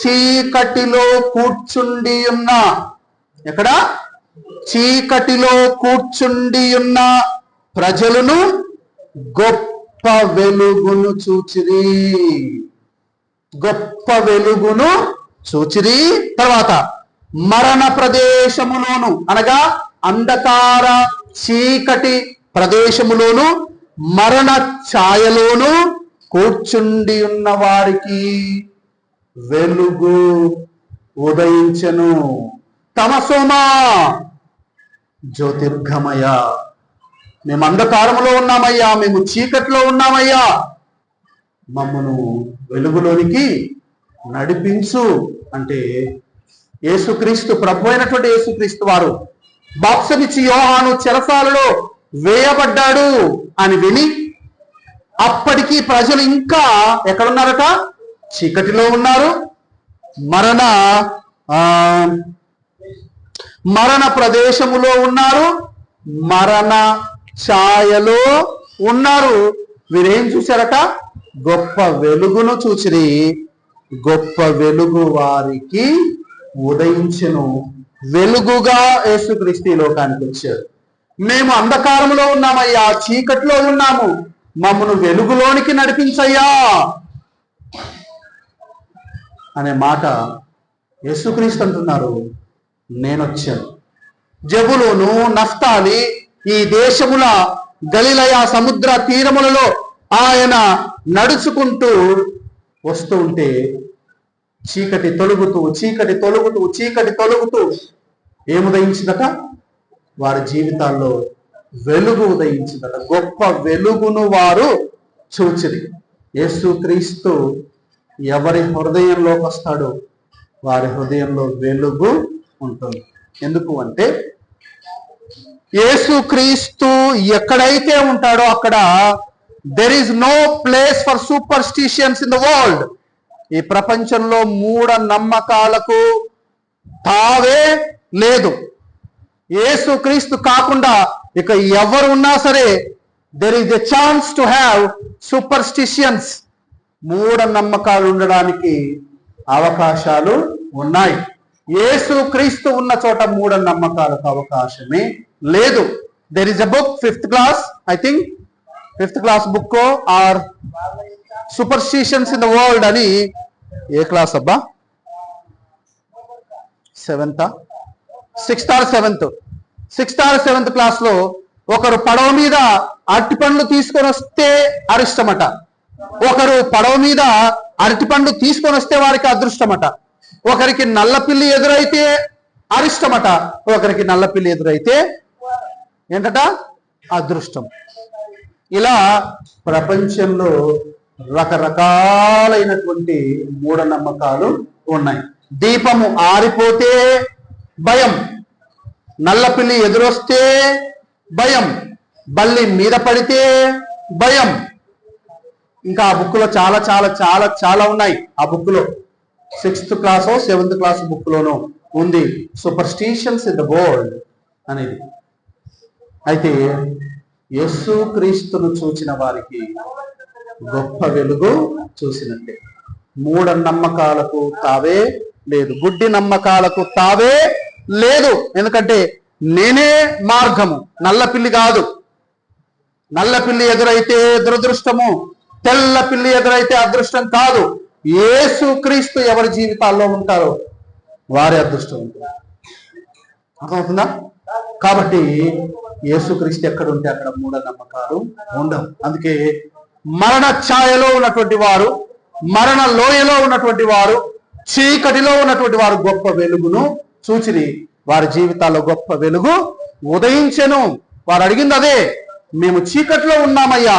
[SPEAKER 1] చీకటిలో కూర్చుండి ఉన్న, ఎక్కడ? చీకటిలో కూర్చుండి ఉన్న ప్రజలను గొప్ప వెలుగును చూచిరి. గొప్ప వెలుగును చూచిరి. తర్వాత మరణ ప్రదేశములోను, అనగా అంధకార చీకటి ప్రదేశములోను మరణ ఛాయలోను కూర్చుండి ఉన్న వారికి వెలుగు ఉదయించెను. తమసోమా జ్యోతిర్గమయ, మేము అంధకారములో ఉన్నామయ్యా, మేము చీకట్లో ఉన్నామయ్యా, మమ్మను వెలుగులోనికి నడిపించు అంటే యేసుక్రీస్తు, ప్రభు అయినటువంటి యేసుక్రీస్తు వారు బాప్సమిచ్చి యోహాను చెరసాలలో వేయబడ్డాడు అని విని, అప్పటికి ప్రజలు ఇంకా ఎక్కడున్నారట? చీకటిలో ఉన్నారు, మరణ ప్రదేశములో ఉన్నారు, మరణ ఛాయలో ఉన్నారు. వీరేం చూశారట? గొప్ప వెలుగును చూసిరి. గొప్ప వెలుగు వారికి ఉదయించెను. వెలుగుగా యేసుక్రీస్తు ఈ లోకానికి వచ్చారు. మేము అంధకారంలో ఉన్నామయ్యా, చీకట్లో ఉన్నాము, మమ్మను వెలుగులోనికి నడిపించయ్యా అనే మాట యేసుక్రీస్తు అంటున్నారు. నేనొచ్చాను. జబులును, నఫ్తాలి ఈ దేశముల గలిలయ సముద్ర తీరములలో ఆయన నడుచుకుంటూ వస్తూ ఉంటే చీకటి తొలుగుతూ ఏముదయించిందట? వారి జీవితాల్లో వెలుగు ఉదయించిందట. గొప్ప వెలుగును వారు చూచిరి. యేసుక్రీస్తు ఎవరి హృదయంలోకి వస్తాడో వారి హృదయంలో వెలుగు ఉంటుంది. ఎందుకు అంటే యేసుక్రీస్తు ఎక్కడైతే ఉంటాడో అక్కడ there is no place for superstitions in the world. ఈ ప్రపంచంలో మూఢ నమ్మకాలకు తావే లేదు. యేసుక్రీస్తు కాకుండా ఇక ఎవరు ఉన్నా సరే there is a chance to have superstitions. మూఢ నమ్మకాలు ఉండడానికి అవకాశాలు ఉన్నాయి. యేసుక్రీస్తు ఉన్న చోట మూఢ నమ్మకాలకు అవకాశమే లేదు. There is a book, 5th class, I think 5th class book or superstitions in the world అని. ఏ క్లాస్ అబ్బా? 7th, 6th or 7th? 6th or 7th class లో ఒకరు పడవ మీద అరటి పండ్లు తీసుకొని వస్తే అరిష్టమట. ఒకరు పడవ మీద అరటి పండ్లు తీసుకొని వస్తే వారికి అదృష్టమట. ఒకరికి నల్లపిల్లి ఎదురైతే అరిష్టమట, ఒకరికి నల్లపిల్లి ఎదురైతే ఏంటట? అదృష్టం. ఇలా ప్రపంచంలో రకరకాలైనటువంటి మూఢనమ్మకాలు ఉన్నాయి. దీపము ఆరిపోతే భయం, నల్లపిల్లి ఎదురొస్తే భయం, బల్లి మీద పడితే భయం. ఇంకా ఆ బుక్ లో చాలా చాలా చాలా చాలా ఉన్నాయి. ఆ బుక్ లో 6th class 7th class book లోనూ ఉంది సూపర్స్టిషన్స్ ఇన్ ద వరల్డ్ అనేది. అయితే యేసుక్రీస్తును చూచిన వారికి గొప్ప వెలుగు చూసినట్టే. మూఢ నమ్మకాలకు తావే లేదు, గుడ్డి నమ్మకాలకు తావే లేదు. ఎందుకంటే నేనే మార్గము, నల్లపిల్లి కాదు. నల్లపిల్లి ఎదురైతే దురదృష్టము, తెల్ల పిల్లి ఎదురైతే అదృష్టం కాదు. యేసుక్రీస్తు ఎవరి జీవితాల్లో ఉంటారో వారి అదృష్టవంతులు. అర్థమవుతుందా? కాబట్టి యేసుక్రీస్తు ఎక్కడుంటే అక్కడ మూఢనమ్మకాలు ఉండవు. అందుకే మరణ ఛాయలో ఉన్నటువంటి వారు, మరణ లోయలో ఉన్నటువంటి వారు, చీకటిలో ఉన్నటువంటి వారు గొప్ప వెలుగును చూచిరి. వారి జీవితాల్లో గొప్ప వెలుగు ఉదయించెను. వారు అడిగింది అదే, మేము చీకటిలో ఉన్నామయ్యా,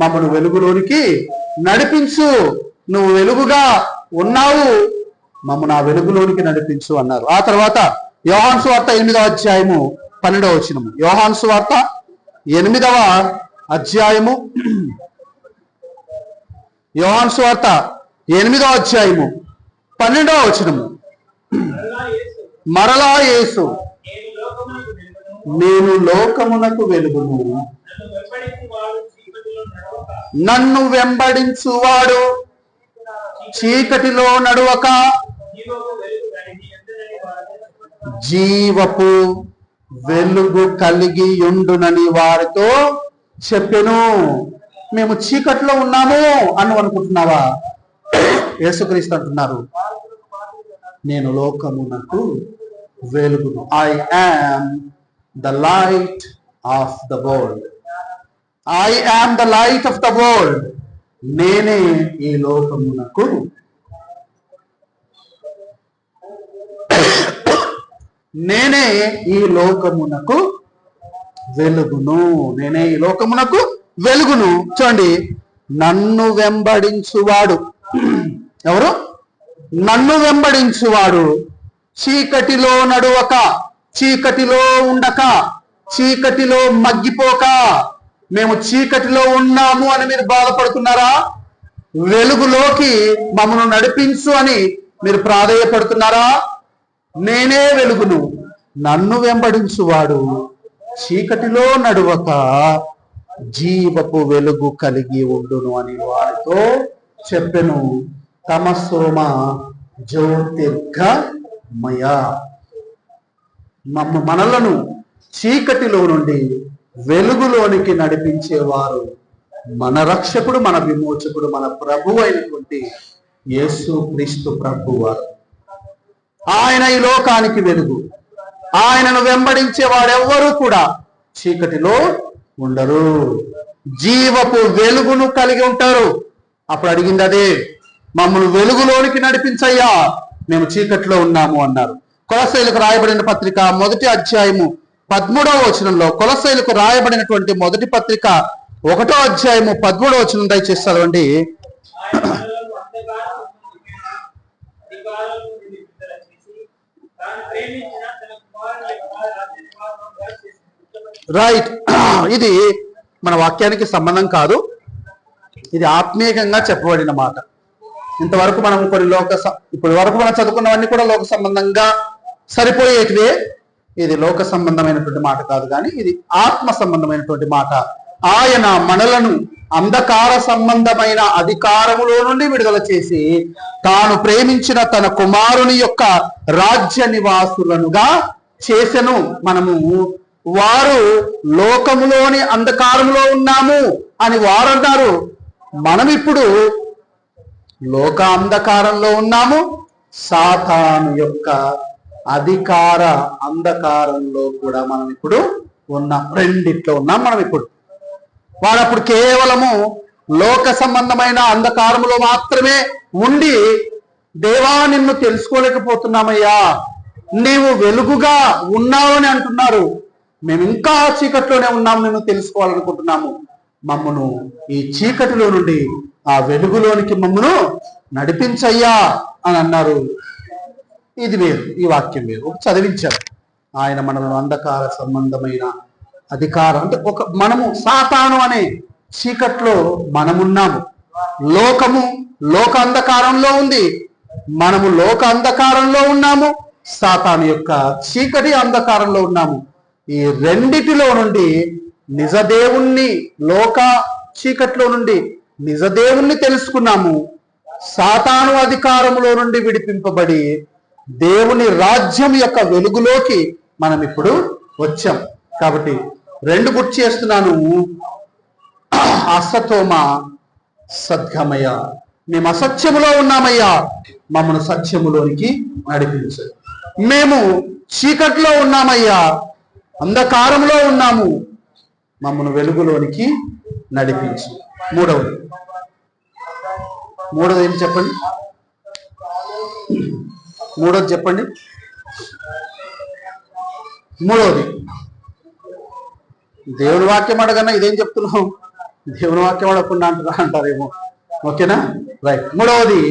[SPEAKER 1] మమ్మల్ని వెలుగులోనికి నడిపించు, నువ్వు వెలుగుగా ఉన్నావు, మమ్మల్ని ఆ వెలుగులోనికి నడిపించు అన్నారు. ఆ తర్వాత యోహాను సువార్త 8వ అధ్యాయము 12వ వచనము. యోహాను సువార్త 8వ అధ్యాయము, యోహాను సువార్త 8వ అధ్యాయము 12వ వచనము. మరలా యేసు, నేను లోకమునకు వెలుగును, నన్ను వెంబడించువాడు చీకటిలో నడువక జీవపు వెలుగు కలిగి ఉండునని వారితో చెప్పెను. మేము చీకటిలో ఉన్నాము అని అనుకుంటున్నావా? యేసుక్రీస్తు అంటున్నారు, నేను లోకమునకు వెలుగును. I am the light of the world. I am the light of the world. నేనే ఈ లోకమునకు నేనే ఈ లోకమునకు వెలుగును. నేనే ఈ లోకమునకు వెలుగును. చూడండి, నన్ను వెంబడించువాడు ఎవరు? నన్ను వెంబడించువాడు చీకటిలో నడువక, చీకటిలో ఉండక, చీకటిలో మగ్గిపోక. మేము చీకటిలో ఉన్నాము అని మీరు బాధపడుతున్నారా? వెలుగులోకి మమ్మను నడిపించు అని మీరు ప్రాధేయపడుతున్నారా? నేనే వెలుగును, నన్ను వెంబడించువాడు చీకటిలో నడువక జీవపు వెలుగు కలిగి ఉండును అని వారితో చెప్పెను. తమసోమ జ్యోతిర్గమయ. మనలను చీకటిలో నుండి వెలుగులోనికి నడిపించేవారు మన రక్షకుడు, మన విమోచకుడు, మన ప్రభు అయినటువంటి యేసుక్రీస్తు ప్రభువారు. ఆయన ఈ లోకానికి వెలుగు. ఆయనను వెంబడించే వాడెవ్వరూ కూడా చీకటిలో ఉండరు, జీవపు వెలుగును కలిగి ఉంటారు. అప్పుడు అడిగింది అదే, మమ్మల్ని వెలుగులోనికి నడిపించయ్యా, మేము చీకటిలో ఉన్నాము అన్నారు. కొలస్సీయులకు రాయబడిన పత్రిక 1వ అధ్యాయము 13వ వచనంలో, కొలస్సీయులకు రాయబడినటువంటి మొదటి పత్రిక 1వ అధ్యాయము 13వ వచనం దయచేసి చదవండి. రైట్, ఇది మన వాక్యానికి సంబంధం కాదు, ఇది ఆత్మీయంగా చెప్పబడిన మాట. ఇంతవరకు మనం కొన్ని ఇప్పటి వరకు మనం చదువుకున్నవన్నీ కూడా లోక సంబంధంగా సరిపోయేటివే. ఇది లోక సంబంధమైనటువంటి మాట కాదు, కానీ ఇది ఆత్మ సంబంధమైనటువంటి మాట. ఆయన మనలను అంధకార సంబంధమైన అధికారములో నుండి విడుదల చేసి తాను ప్రేమించిన తన కుమారుని యొక్క రాజ్య నివాసులనుగా చేసెను. మనము వారు లోకములోని అంధకారంలో ఉన్నాము అని వారు అన్నారు. మనం ఇప్పుడు లోక అంధకారంలో ఉన్నాము, సాతాను యొక్క అధికార అంధకారంలో కూడా మనం ఇప్పుడు ఉన్నాం. రెండిట్లో ఉన్నాం మనం ఇప్పుడు. వాడప్పుడు కేవలము లోక సంబంధమైన అంధకారంలో మాత్రమే ఉండి, దేవా నిన్ను తెలుసుకోలేకపోతున్నామయ్యా, నీవు వెలుగుగా ఉన్నావని అంటున్నారు, మేము ఇంకా చీకటిలోనే ఉన్నాము, నిన్ను తెలుసుకోవాలనుకుంటున్నాము, మమ్మను ఈ చీకటిలో నుండి ఆ వెలుగులోనికి మమ్మను నడిపించయ్యా అని అన్నారు. ఇది వేరు, ఈ వాక్యం వేరు. చదివించారు. ఆయన మనలో అంధకార సంబంధమైన అధికారం అంటే మనము సాతాను అనే చీకట్లో మనమున్నాము. లోక అంధకారంలో ఉంది, మనము లోక అంధకారంలో ఉన్నాము, సాతాను యొక్క చీకటి అంధకారంలో ఉన్నాము. ఈ రెండిటిలో నుండి నిజదేవుణ్ణి, లోక చీకట్లో నుండి నిజదేవుణ్ణి తెలుసుకున్నాము. సాతాను అధికారములో నుండి విడిపింపబడి దేవుని రాజ్యం యొక్క వెలుగులోకి మనం ఇప్పుడు వచ్చాం. కాబట్టి రెండు గుర్తు చేస్తున్నాను. అసతోమ సద్గమయ, మేము అసత్యములో ఉన్నామయ్యా, మమ్మల్ని సత్యములోనికి నడిపించు. మేము చీకట్లో ఉన్నామయ్యా, అంధకారంలో ఉన్నాము, మమ్మను వెలుగులోనికి నడిపించు. మూడవది ఏం చెప్పండి? మూడోది చెప్పండి. మూడవది దేవుని వాక్యం అడగన్నా ఇదేం చెప్తున్నావు, దేవుని వాక్యం అడగకుండా అంటారేమో. ఓకేనా, రైట్. మూడవది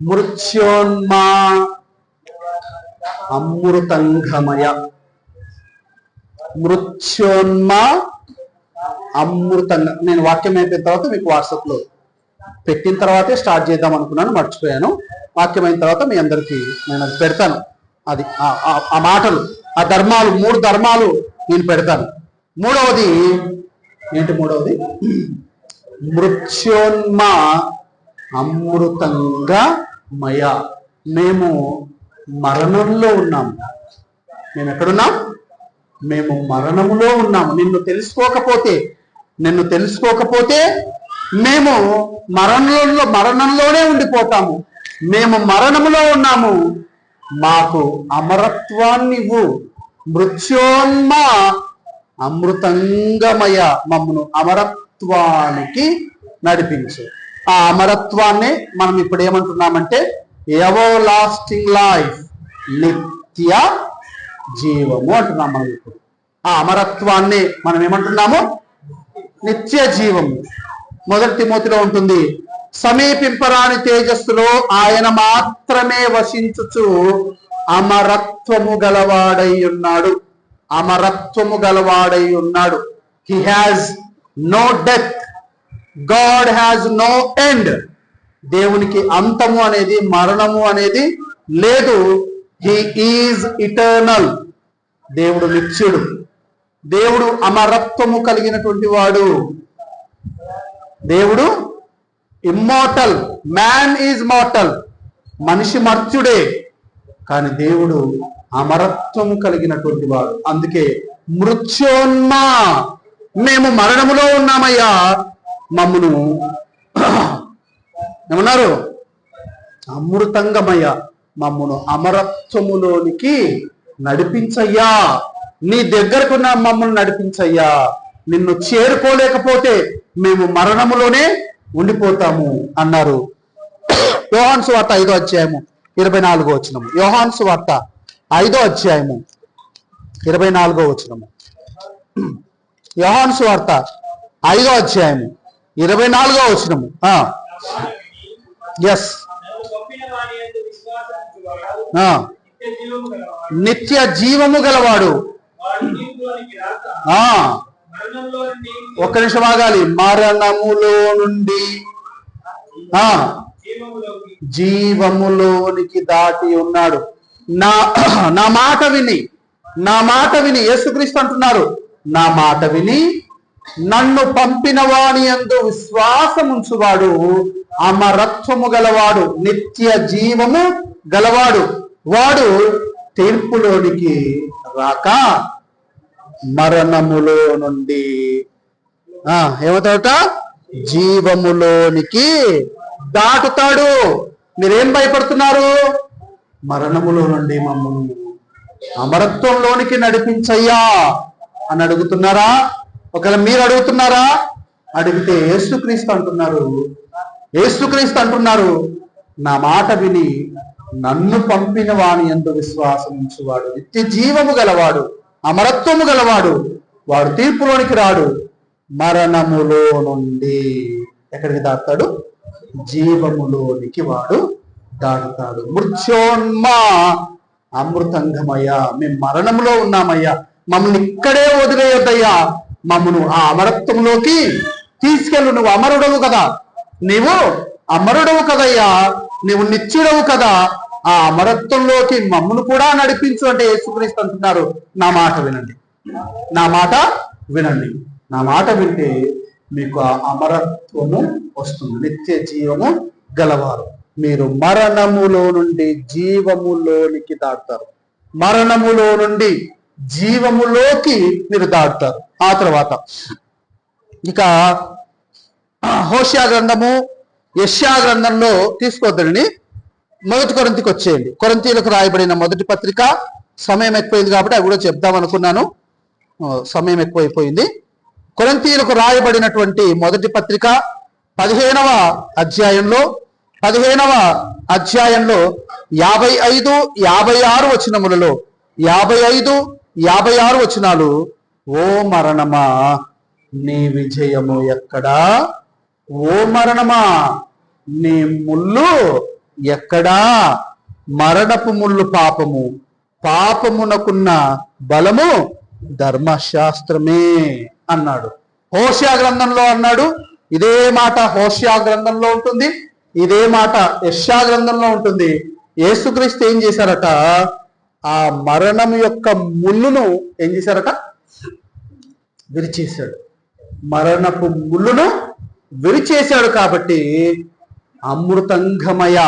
[SPEAKER 1] మృత్యోన్మా అమృతంగమయ. మృత్యోన్మా అమృతంగా. నేను వాక్యం అయిపోయిన తర్వాత మీకు వాట్సాప్ లో పెట్టిన తర్వాతే స్టార్ట్ చేద్దాం అనుకున్నాను, మర్చిపోయాను. వాక్యం అయిన తర్వాత మీ అందరికీ నేను అది పెడతాను. అది ఆ మాటలు, ఆ ధర్మాలు, 3 ధర్మాలు నేను పెడతాను. మూడవది ఏంటి? మూడవది మృత్యోన్మా అమృతంగా మయ. మేము మరణంలో ఉన్నాము. మేము ఎక్కడున్నాం? మేము మరణములో ఉన్నాము. నిన్ను తెలుసుకోకపోతే మేము మరణంలోనే ఉండిపోతాము. మేము మరణములో ఉన్నాము, మాకు అమరత్వాన్ని ఇవ్వు. మృత్యోన్మా అమృతంగమయ, మమ్మను అమరత్వానికి నడిపించు. ఆ అమరత్వాన్ని మనం ఇప్పుడు ఏమంటున్నామంటే ఎవర్ లాస్టింగ్ లైఫ్, నిత్య జీవము అంటున్నాం మనం ఇప్పుడు. ఆ అమరత్వాన్ని మనం ఏమంటున్నాము? నిత్య జీవము. 1 తిమోతిలో ఉంటుంది, సమీపింపరాని తేజస్సులో ఆయన మాత్రమే వసించుచు అమరత్వము గలవాడై ఉన్నాడు. అమరత్వము గలవాడై ఉన్నాడు. He has no death, God has no end. దేవునికి అంతము అనేది, మరణము అనేది లేదు. He is eternal. దేవుడు నిత్యుడు. దేవుడు అమరత్వము కలిగినటువంటి వాడు. దేవుడు ఇమ్మోర్టల్, మ్యాన్ ఈజ్ మార్టల్. మనిషి మర్త్యుడే, కానీ దేవుడు అమరత్వము కలిగినటువంటి వాడు. అందుకే మృత్యోన్మా, మేము మరణములో ఉన్నామయ్యా, మమ్మును ఏమన్నారు? అమృతంగమయ్యా, మమ్మును అమరత్వములోనికి నడిపించయ్యా. నీ దగ్గరకున్న మమ్మల్ని నడిపించయ్యా. నిన్ను చేరుకోలేకపోతే మేము మరణములోనే ఉండిపోతాము అన్నారు. యోహాను సువార్త 5వ అధ్యాయము 24వ వచనము. యోహాను సువార్త 5వ అధ్యాయము 24వ వచనము. యోహాను సువార్త 5వ అధ్యాయము 24వ వచనము. ఎస్, నిత్య జీవము గలవాడు. ఒక్క నిమిషం ఆగాలి. మరణములో నుండి జీవములోనికి దాటి ఉన్నాడు. నా మాట విని యేసుక్రీస్తు అంటున్నారు, నా మాట విని నన్ను పంపిన వాని యందు విశ్వాసముంచువాడు అమరత్వము గలవాడు, నిత్య జీవము గలవాడు. వాడు తీర్పులోనికి రాక మరణములో నుండి ఏమవుతాడట? జీవములోనికి దాటుతాడు. మీరేం భయపడుతున్నారు? మరణములో నుండి మమ్మల్ని అమరత్వంలోనికి నడిపించయ్యా అని అడుగుతున్నారా? ఒకవేళ మీరు అడుగుతున్నారా? అడిగితే యేసుక్రీస్తు అంటున్నారు, నా మాట విని నన్ను పంపిన వాని యందు విశ్వాసం ఉంచువాడు నిత్య జీవము గలవాడు, అమరత్వము గలవాడు. వాడు తీర్పులోనికి రాడు, మరణములో నుండి ఎక్కడికి దాటుతాడు? జీవములోనికి వాడు దాటుతాడు. మృత్యోన్మా అమృతంగమయ్యా, మేము మరణములో ఉన్నామయ్యా, మమ్మల్ని ఇక్కడే వదిలేయొద్దయ్యా, మమ్మను ఆ అమరత్వంలోకి తీసుకెళ్ళు. నువ్వు అమరుడవు కదా, నీవు అమరుడవు కదయ్యా, నీవు నిత్యుడవు కదా, ఆ అమరత్వంలోకి మమ్మను కూడా నడిపించు అంటే యేసుక్రీస్తు అంటున్నారు, నా మాట వినండి, నా మాట వినండి. నా మాట వింటే మీకు ఆ అమరత్వము వస్తుంది, నిత్య జీవము గలవారు. మీరు మరణములో నుండి జీవములోనికి దాటుతారు, మరణములో నుండి జీవములోకి మీరు దాటుతారు. ఆ తర్వాత ఇక హోషియా గ్రంథము, యెషయా గ్రంథంలో తీసుకోవద్దండి. మొదటి కొరింథీకి వచ్చేయండి. కొరింథీయులకు రాయబడిన మొదటి పత్రిక. సమయం ఎక్కువైంది కాబట్టి అవి కూడా చెప్దాం అనుకున్నాను, సమయం ఎక్కువైపోయింది. కొరింథీయులకు రాయబడినటువంటి మొదటి పత్రిక 15వ అధ్యాయంలో 55, 56 వచనములలో 55, 56 వచనాలు. ఓ మరణమా నీ విజయము ఎక్కడా? ఓ మరణమా నీ ముళ్ళు ఎక్కడా? మరణపు ముళ్ళు పాపము, పాపమునకున్న బలము ధర్మశాస్త్రమే అన్నాడు. హోషేయ గ్రంథంలో అన్నాడు. ఇదే మాట హోషేయ గ్రంథంలో ఉంటుంది, ఇదే మాట యెషయా గ్రంథంలో ఉంటుంది. యేసుక్రీస్తు ఏం చేశారట? ఆ మరణం యొక్క ముళ్ళును ఏం చేశారట? విరిచేశాడు. మరణపు ముళ్ళును విరిచేశాడు. కాబట్టి అమృతంగమయ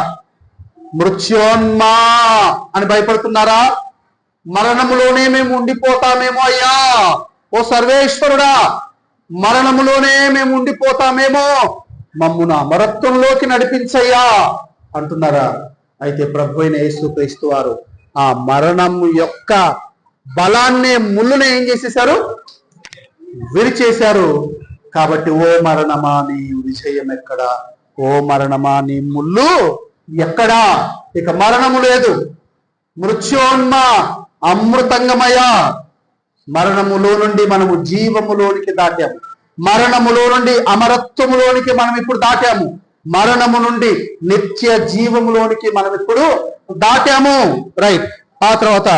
[SPEAKER 1] మృత్యోన్మా అని భయపడుతున్నారా? మరణములోనే మేము ఉండిపోతామేమో అయ్యా, ఓ సర్వేశ్వరుడా, మరణములోనే మేము ఉండిపోతామేమో, మమ్మును అమరత్వంలోకి నడిపించయ్యా అంటున్నారా? అయితే ప్రభు అయిన యేసుక్రీస్తు వారు ఆ మరణం యొక్క బలాన్ని, ముళ్ళుని ఏం చేసేశారు? విరిచేశారు. కాబట్టి ఓ మరణమా నీ విజయం ఎక్కడా? ఓ మరణమా నీ ముళ్ళు ఎక్కడా? ఇక మరణము లేదు. మృత్యోన్మా అమృతంగమయ. మరణములో నుండి మనము జీవములోనికి దాటాము. మరణములో నుండి అమరత్వములోనికి మనం ఇప్పుడు దాటాము. మరణము నుండి నిత్య జీవములోనికి మనం ఇప్పుడు దాటాము. రైట్. ఆ తర్వాత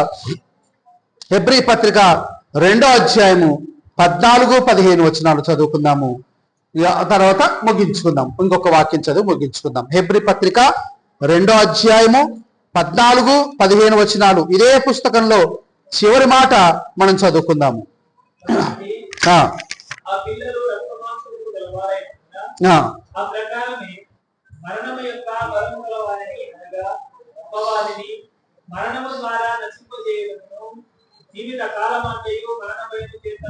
[SPEAKER 1] హెబ్రీ పత్రిక 2వ అధ్యాయము 14, 15 వచనాలు చదువుకుందాము. ఆ తర్వాత ముగించుకుందాం. ఇంకొక వాక్యం చదువు ముగించుకుందాం. హెబ్రీ పత్రిక 2వ అధ్యాయము 14, 15 వచనాలు. ఇదే పుస్తకంలో చివరి మాట మనం చదువుకుందాము.
[SPEAKER 2] జీవిత కాలమంతయు మరణ భయము చేత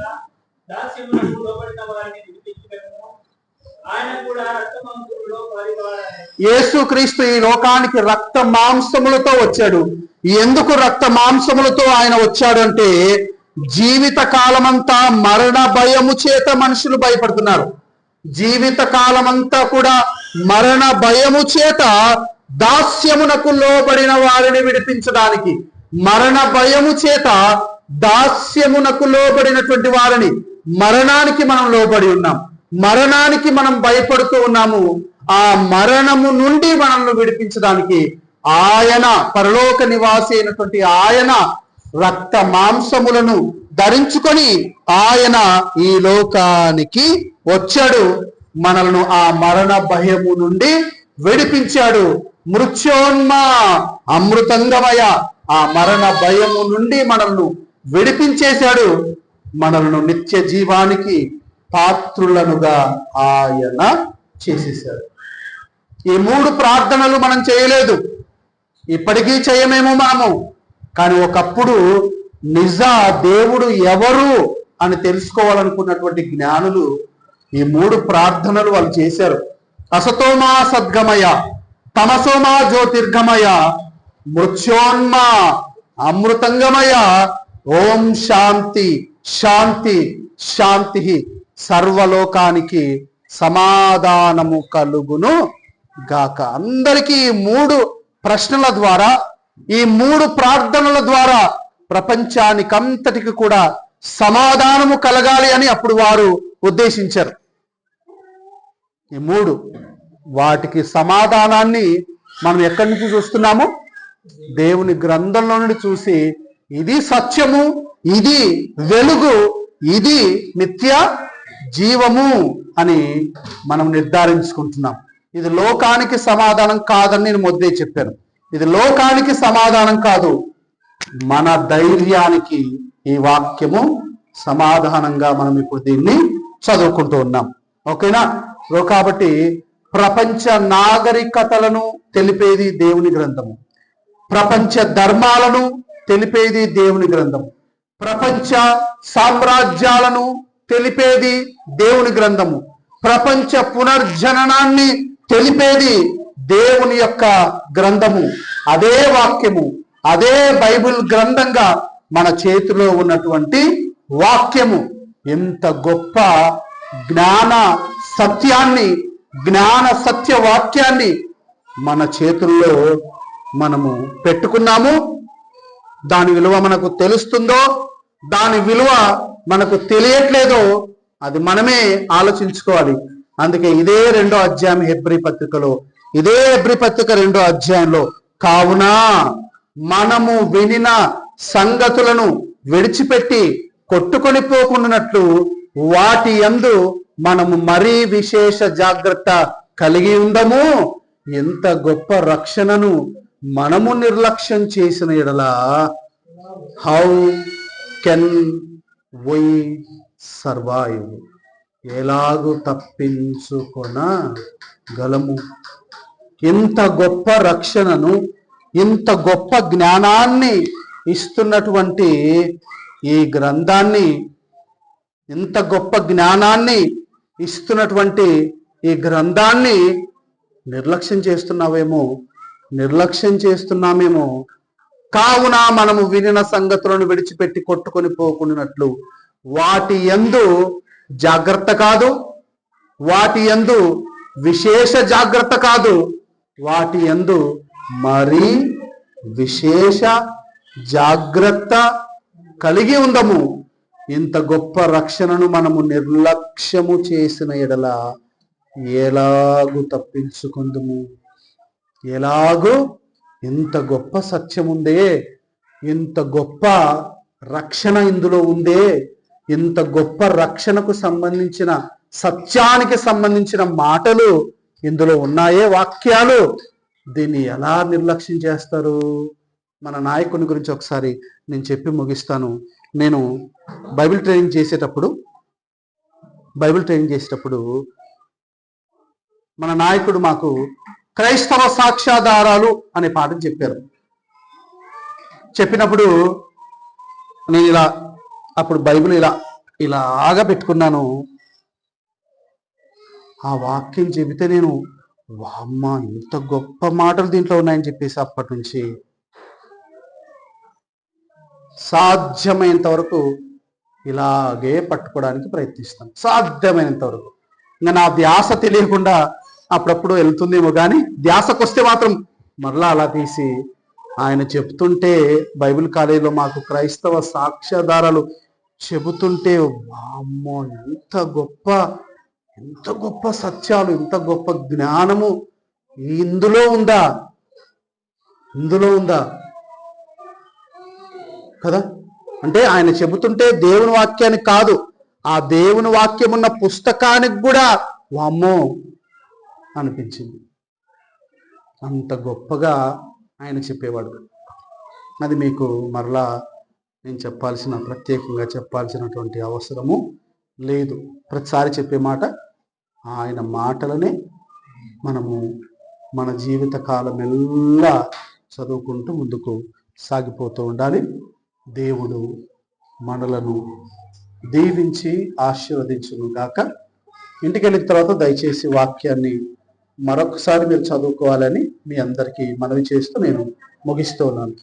[SPEAKER 2] దాస్యమునకు లోబడిన వారిని విడిపించుటకును ఆయన కూడా రక్త మాంసములలో పాలివాడని.
[SPEAKER 1] యేసుక్రీస్తు ఈ లోకానికి రక్త మాంసములతో వచ్చాడు. ఎందుకు రక్త మాంసములతో ఆయన వచ్చాడు అంటే, జీవిత కాలమంతా మరణ భయము చేత మనుషులు భయపడుతున్నారు. జీవిత కాలమంతా కూడా మరణ భయము చేత దాస్యమునకు లోబడిన వారిని విడిపించడానికి, మరణ భయము చేత దాస్యమునకు లోబడినటువంటి వారిని, మరణానికి మనం లోబడి ఉన్నాం, మరణానికి మనం భయపడుతూ ఉన్నాము. ఆ మరణము నుండి మనల్ని విడిపించడానికి ఆయన, పరలోక నివాసి అయినటువంటి ఆయన రక్త మాంసములను ధరించుకొని ఆయన ఈ లోకానికి వచ్చాడు. మనల్ని ఆ మరణ భయము నుండి విడిపించాడు. మృత్యోన్మా అమృతంగమయ, ఆ మరణ భయము నుండి మనల్ని విడిపించేశాడు. మనల్ని నిత్య జీవానికి పాత్రులనుగా ఆయన చేసేశాడు. ఈ 3 ప్రార్థనలు మనం చేయలేదు, ఇప్పటికీ చేయమేమో మనము. కానీ ఒకప్పుడు నిజ దేవుడు ఎవరు అని తెలుసుకోవాలనుకున్నటువంటి జ్ఞానులు ఈ 3 ప్రార్థనలు వాళ్ళు చేశారు. అసతోమా సద్గమయ, తమసోమా జ్యోతిర్గమయ, మృత్యోన్మా అమృతంగమయ, ఓం శాంతి శాంతి శాంతి, సర్వలోకానికి సమాధానము కలుగును గాక. అందరికీ ఈ 3 ప్రశ్నల ద్వారా, ఈ 3 ప్రార్థనల ద్వారా ప్రపంచానికంతటికి కూడా సమాధానము కలగాలి అని అప్పుడు వారు ఉద్దేశించారు. ఈ 3 వాటికి సమాధానాన్ని మనం ఎక్కడి నుంచి చూస్తున్నాము? దేవుని గ్రంథంలో నుండి చూసి, ఇది సత్యము, ఇది వెలుగు, ఇది నిత్య జీవము అని మనం నిర్ధారించుకుంటున్నాం. ఇది లోకానికి సమాధానం కాదని నేను మొదలే చెప్పాను. ఇది లోకానికి సమాధానం కాదు, మన ధైర్యానికి ఈ వాక్యము సమాధానంగా మనం ఇప్పుడు దీన్ని చదువుకుంటూ ఉన్నాం. ఓకేనా? కాబట్టి ప్రపంచ నాగరికతలను తెలిపేది దేవుని గ్రంథము, ప్రపంచ ధర్మాలను తెలిపేది దేవుని గ్రంథం, ప్రపంచ సామ్రాజ్యాలను తెలిపేది దేవుని గ్రంథము, ప్రపంచ పునర్జననాన్ని తెలిపేది దేవుని యొక్క గ్రంథము, అదే వాక్యము, అదే బైబిల్ గ్రంథంగా మన చేతిలో ఉన్నటువంటి వాక్యము ఎంత గొప్ప జ్ఞాన సత్యాన్ని, జ్ఞాన సత్య వాక్యాన్ని మన చేతుల్లో మనము పెట్టుకున్నాము. దాని విలువ మనకు తెలుస్తుందో, దాని విలువ మనకు తెలియట్లేదో అది మనమే ఆలోచించుకోవాలి. అందుకే ఇదే 2వ అధ్యాయం హెబ్రీ పత్రికలో, ఇదే హెబ్రీ పత్రిక 2వ అధ్యాయంలో, కావున మనము వినిన సంగతులను విడిచిపెట్టి కొట్టుకొని పోకుండానట్లు వాటి యందు మనము మరీ విశేష జాగ్రత్త కలిగి ఉందము. ఎంత గొప్ప రక్షణను మనము నిర్లక్ష్యం చేసిన ఎడల హౌ కెన్ వై సర్వైవ్, ఎలాగూ తప్పించుకొనగలము? ఇంత గొప్ప రక్షణను, ఇంత గొప్ప జ్ఞానాన్ని ఇస్తున్నటువంటి ఈ గ్రంథాన్ని, ఇంత గొప్ప జ్ఞానాన్ని ఇస్తున్నటువంటి ఈ గ్రంథాన్ని నిర్లక్ష్యం చేస్తున్నామేమో. కావున మనము వినిన సంగతులను విడిచిపెట్టి కొట్టుకొని పోకుండానట్లు వాటి యందు జాగ్రత్త కాదు, వాటి యందు విశేష జాగ్రత్త కాదు, వాటి యందు మరీ విశేష జాగ్రత్త కలిగి ఉందము. ఇంత గొప్ప రక్షణను మనము నిర్లక్ష్యము చేసిన ఎడల ఎలాగూ తప్పించుకుందుము? ఎలాగూ? ఇంత గొప్ప సత్యం ఉందే, ఇంత గొప్ప రక్షణ ఇందులో ఉందే, ఇంత గొప్ప రక్షణకు సంబంధించిన, సత్యానికి సంబంధించిన మాటలు ఇందులో ఉన్నాయే, వాక్యాలు. దీన్ని ఎలా నిర్లక్ష్యం చేస్తారు? మన నాయకుని గురించి ఒకసారి నేను చెప్పి ముగిస్తాను. నేను బైబిల్ ట్రైనింగ్ చేసేటప్పుడు మన నాయకుడు మాకు క్రైస్తవ సాక్ష్యాధారాలు అనే పాఠం చెప్పారు. చెప్పినప్పుడు నేను అప్పుడు బైబిల్ ఇలాగా పెట్టుకున్నాను. ఆ వాక్యం చెబితే నేను వామ్మ ఇంత గొప్ప మాటలు దీంట్లో ఉన్నాయని చెప్పేసి అప్పటి నుంచి సాధ్యమైనంత వరకు ఇలాగే పట్టుకోవడానికి ప్రయత్నిస్తాను, సాధ్యమైనంత వరకు. ఇంకా నా ధ్యాస తెలియకుండా అప్పుడప్పుడు వెళ్తుందేమో, కానీ ధ్యాసకు వస్తే మాత్రం మరలా అలా తీసి ఆయన చెప్తుంటే, బైబిల్ కాలేజీలో మాకు క్రైస్తవ సాక్ష్యాధారాలు చెబుతుంటే వామ్మో ఎంత గొప్ప సత్యాలు, ఎంత గొప్ప జ్ఞానము ఇందులో ఉందా కదా. అంటే ఆయన చెబుతుంటే దేవుని వాక్యానికి కాదు, ఆ దేవుని వాక్యం ఉన్న పుస్తకానికి కూడా వామ్మో అనిపించింది. అంత గొప్పగా ఆయన చెప్పేవాడు. అది మీకు మరలా నేను ప్రత్యేకంగా చెప్పాల్సినటువంటి అవసరము లేదు. ప్రతిసారి చెప్పే మాట ఆయన మాటలనే మనము మన జీవిత కాలమెల్లా చదువుకుంటూ ముందుకు సాగిపోతూ ఉండాలి. దేవుడు మనలను దీవించి ఆశీర్వదించును గాక. ఇంటికి వెళ్ళిన తర్వాత దయచేసి వాక్యాన్ని మరొకసారి మీరు చదువుకోవాలని మీ అందరికీ మనవి చేస్తూ నేను ముగిస్తూ ఉన్నాను.